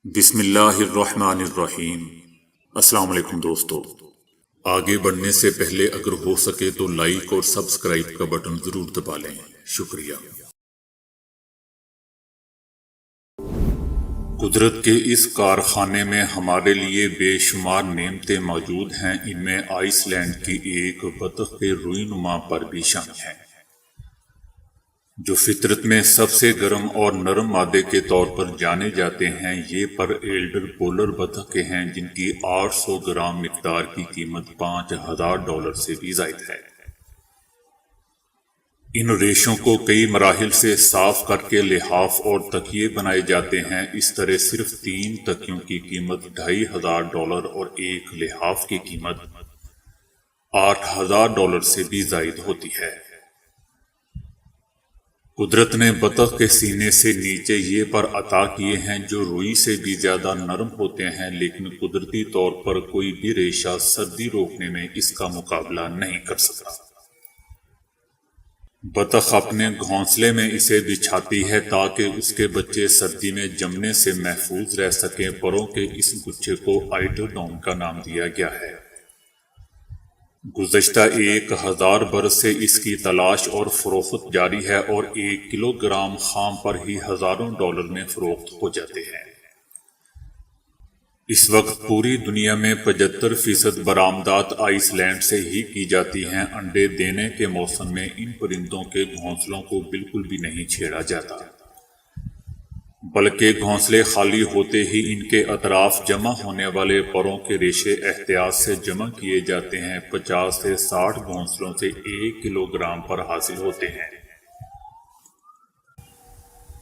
بسم اللہ الرحمن الرحیم۔ السلام علیکم دوستو، آگے بڑھنے سے پہلے اگر ہو سکے تو لائک اور سبسکرائب کا بٹن ضرور دبا لیں، شکریہ۔ قدرت کے اس کارخانے میں ہمارے لیے بے شمار نعمتیں موجود ہیں۔ ان میں آئس لینڈ کی ایک بطخ کے روئی نما پر بھی شامل ہیں، جو فطرت میں سب سے گرم اور نرم مادے کے طور پر جانے جاتے ہیں۔ یہ پر ایلڈر پولر بطخیں ہیں جن کی 800 گرام مقدار کی قیمت $5000 سے بھی زائد ہے۔ ان ریشوں کو کئی مراحل سے صاف کر کے لحاف اور تکیے بنائے جاتے ہیں۔ اس طرح صرف 3 تکیوں کی قیمت $2500 اور ایک لحاف کی قیمت $8000 سے بھی زائد ہوتی ہے۔ قدرت نے بطخ کے سینے سے نیچے یہ پر عطا کیے ہیں جو روئی سے بھی زیادہ نرم ہوتے ہیں، لیکن قدرتی طور پر کوئی بھی ریشہ سردی روکنے میں اس کا مقابلہ نہیں کر سکتا۔ بطخ اپنے گھونسلے میں اسے بچھاتی ہے تاکہ اس کے بچے سردی میں جمنے سے محفوظ رہ سکیں۔ پروں کے اس گچھے کو آئیڈر ڈاؤن کا نام دیا گیا ہے۔ گزشتہ 1000 برس سے اس کی تلاش اور فروخت جاری ہے اور 1 کلو گرام خام پر ہی ہزاروں ڈالر میں فروخت ہو جاتے ہیں۔ اس وقت پوری دنیا میں 75% برآمدات آئس لینڈ سے ہی کی جاتی ہیں۔ انڈے دینے کے موسم میں ان پرندوں کے گھونسلوں کو بالکل بھی نہیں چھیڑا جاتا، بلکہ گھونسلے خالی ہوتے ہی ان کے اطراف جمع ہونے والے پروں کے ریشے احتیاط سے جمع کیے جاتے ہیں۔ 50 سے 60 گھونسلوں سے 1 کلو گرام پر حاصل ہوتے ہیں۔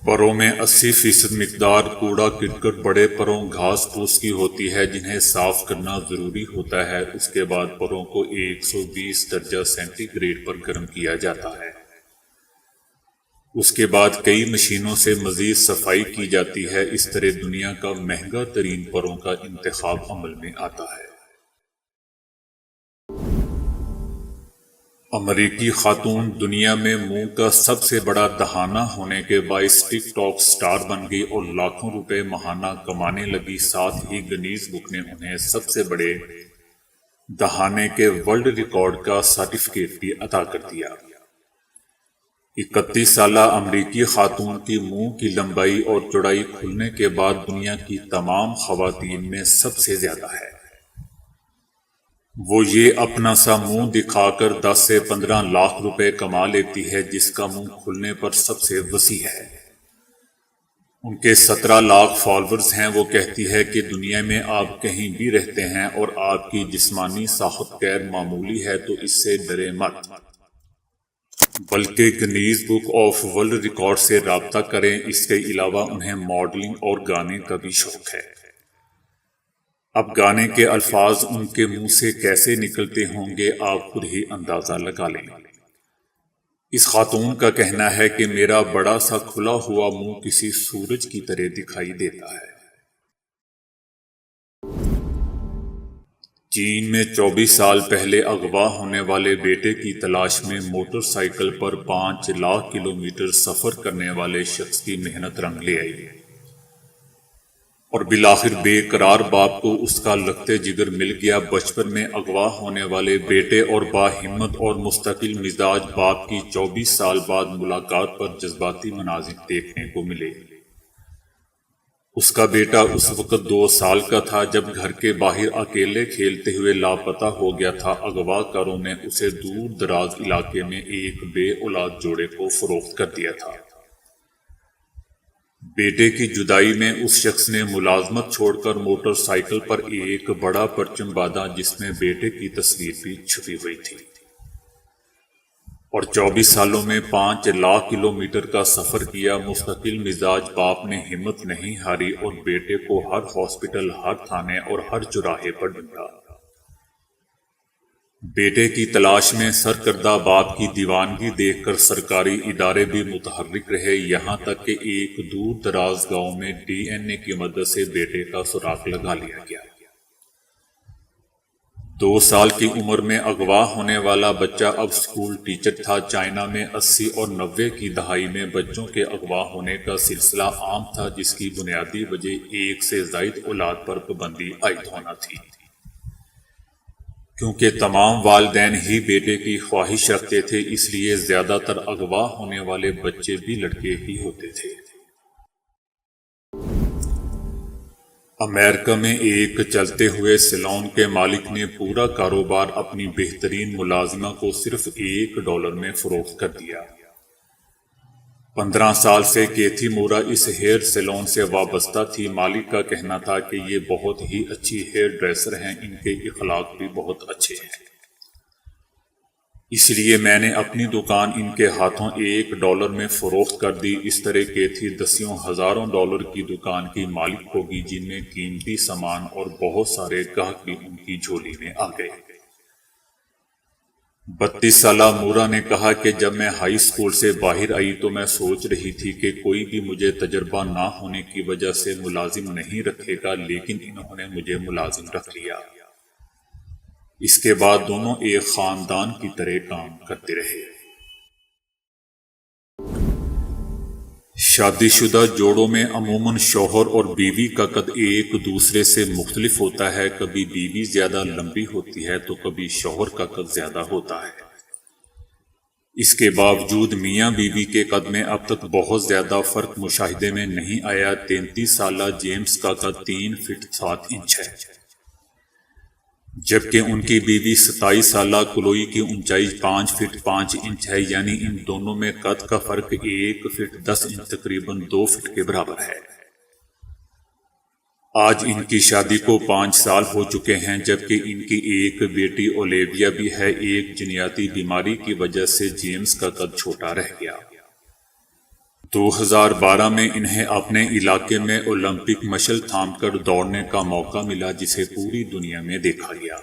پروں میں 80% مقدار کوڑا کرکٹ بڑے پروں گھاس پھوس کی ہوتی ہے جنہیں صاف کرنا ضروری ہوتا ہے۔ اس کے بعد پروں کو 120 درجہ سینٹی گریڈ پر گرم کیا جاتا ہے۔ اس کے بعد کئی مشینوں سے مزید صفائی کی جاتی ہے۔ اس طرح دنیا کا مہنگا ترین پروں کا انتخاب عمل میں آتا ہے۔ امریکی خاتون دنیا میں منہ کا سب سے بڑا دہانہ ہونے کے باعث ٹک ٹاک سٹار بن گئی اور لاکھوں روپے ماہانہ کمانے لگی۔ ساتھ ہی گنیز بک نے انہیں سب سے بڑے دہانے کے ورلڈ ریکارڈ کا سرٹیفکیٹ بھی عطا کر دیا۔ 31 سالہ امریکی خاتون کی منہ کی لمبائی اور چوڑائی کھلنے کے بعد دنیا کی تمام خواتین میں سب سے زیادہ ہے۔ وہ یہ اپنا سا منہ دکھا کر 10 سے 15 لاکھ روپے کما لیتی ہے، جس کا منہ کھلنے پر سب سے وسیع ہے۔ ان کے 17 لاکھ فالوورز ہیں۔ وہ کہتی ہے کہ دنیا میں آپ کہیں بھی رہتے ہیں اور آپ کی جسمانی ساخت غیر معمولی ہے تو اس سے ڈرے مت، بلکہ Guinness book of world record سے رابطہ کریں۔ اس کے علاوہ انہیں ماڈلنگ اور گانے کا بھی شوق ہے۔ اب گانے کے الفاظ ان کے منہ سے کیسے نکلتے ہوں گے آپ خود ہی اندازہ لگا لیں۔ اس خاتون کا کہنا ہے کہ میرا بڑا سا کھلا ہوا منہ کسی سورج کی طرح دکھائی دیتا ہے۔ چین میں 24 سال پہلے اغوا ہونے والے بیٹے کی تلاش میں موٹر سائیکل پر 5 لاکھ کلومیٹر سفر کرنے والے شخص کی محنت رنگ لے آئی اور بالآخر بے قرار باپ کو اس کا لگتے جگر مل گیا۔ بچپن میں اغوا ہونے والے بیٹے اور باہمت اور مستقل مزاج باپ کی 24 سال بعد ملاقات پر جذباتی مناظر دیکھنے کو ملے۔ اس کا بیٹا اس وقت 2 سال کا تھا جب گھر کے باہر اکیلے کھیلتے ہوئے لاپتہ ہو گیا تھا۔ اغوا کاروں نے اسے دور دراز علاقے میں ایک بے اولاد جوڑے کو فروخت کر دیا تھا۔ بیٹے کی جدائی میں اس شخص نے ملازمت چھوڑ کر موٹر سائیکل پر ایک بڑا پرچم باندھا جس میں بیٹے کی تصویر بھی چھپی ہوئی تھی، اور 24 سالوں میں 5 لاکھ کلومیٹر کا سفر کیا۔ مستقل مزاج باپ نے ہمت نہیں ہاری اور بیٹے کو ہر ہاسپٹل، ہر تھانے اور ہر چوراہے پر ڈھونڈا۔ بیٹے کی تلاش میں سرکردہ باپ کی دیوانگی دیکھ کر سرکاری ادارے بھی متحرک رہے، یہاں تک کہ ایک دور دراز گاؤں میں DNA کی مدد سے بیٹے کا سراغ لگا لیا گیا۔ 2 سال کی عمر میں اغوا ہونے والا بچہ اب اسکول ٹیچر تھا۔ چائنا میں 80 اور 90 کی دہائی میں بچوں کے اغوا ہونے کا سلسلہ عام تھا، جس کی بنیادی وجہ 1 سے زائد اولاد پر پابندی عائد ہونا تھی، کیونکہ تمام والدین ہی بیٹے کی خواہش رکھتے تھے، اس لیے زیادہ تر اغوا ہونے والے بچے بھی لڑکے ہی ہوتے تھے۔ امریکہ میں ایک چلتے ہوئے سیلون کے مالک نے پورا کاروبار اپنی بہترین ملازمہ کو صرف $1 میں فروخت کر دیا۔ 15 سال سے کیتھی مورا اس ہیئر سیلون سے وابستہ تھی۔ مالک کا کہنا تھا کہ یہ بہت ہی اچھی ہیئر ڈریسر ہیں، ان کے اخلاق بھی بہت اچھے ہیں، اس لیے میں نے اپنی دکان ان کے ہاتھوں $1 میں فروخت کر دی۔ اس طرح کیتھی دسیوں ہزاروں ڈالر کی دکان کی مالک ہوگی، جن میں قیمتی سامان اور بہت سارے گاہک بھی ان کی جھولی میں آ گئے۔ 32 سالہ مورا نے کہا کہ جب میں ہائی اسکول سے باہر آئی تو میں سوچ رہی تھی کہ کوئی بھی مجھے تجربہ نہ ہونے کی وجہ سے ملازم نہیں رکھے گا، لیکن انہوں نے مجھے ملازم رکھ لیا۔ اس کے بعد دونوں ایک خاندان کی طرح کام کرتے رہے۔ شادی شدہ جوڑوں میں عموماً شوہر اور بیوی کا قد ایک دوسرے سے مختلف ہوتا ہے۔ کبھی بیوی زیادہ لمبی ہوتی ہے تو کبھی شوہر کا قد زیادہ ہوتا ہے۔ اس کے باوجود میاں بیوی کے قد میں اب تک بہت زیادہ فرق مشاہدے میں نہیں آیا۔ 33 سالہ جیمز کا قد 3 فٹ 7 انچ ہے، جبکہ ان کی بیوی 27 سالہ کلوئی کی اونچائی 5 فٹ 5 انچ ہے، یعنی ان دونوں میں قد کا فرق 1 فٹ 10 انچ تقریباً 2 فٹ کے برابر ہے۔ آج ان کی شادی کو 5 سال ہو چکے ہیں، جبکہ ان کی ایک بیٹی اولیویا بھی ہے۔ ایک جنیاتی بیماری کی وجہ سے جیمز کا قد چھوٹا رہ گیا۔ 2012 میں انہیں اپنے علاقے میں اولمپک مشل تھام کر دوڑنے کا موقع ملا، جسے پوری دنیا میں دیکھا گیا،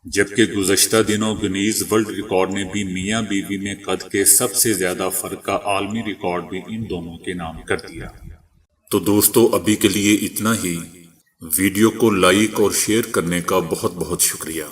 جبکہ گزشتہ دنوں گنیز ورلڈ ریکارڈ نے بھی میاں بیوی میں قد کے سب سے زیادہ فرق کا عالمی ریکارڈ بھی ان دونوں کے نام کر دیا۔ تو دوستو، ابھی کے لیے اتنا ہی۔ ویڈیو کو لائک اور شیئر کرنے کا بہت بہت شکریہ۔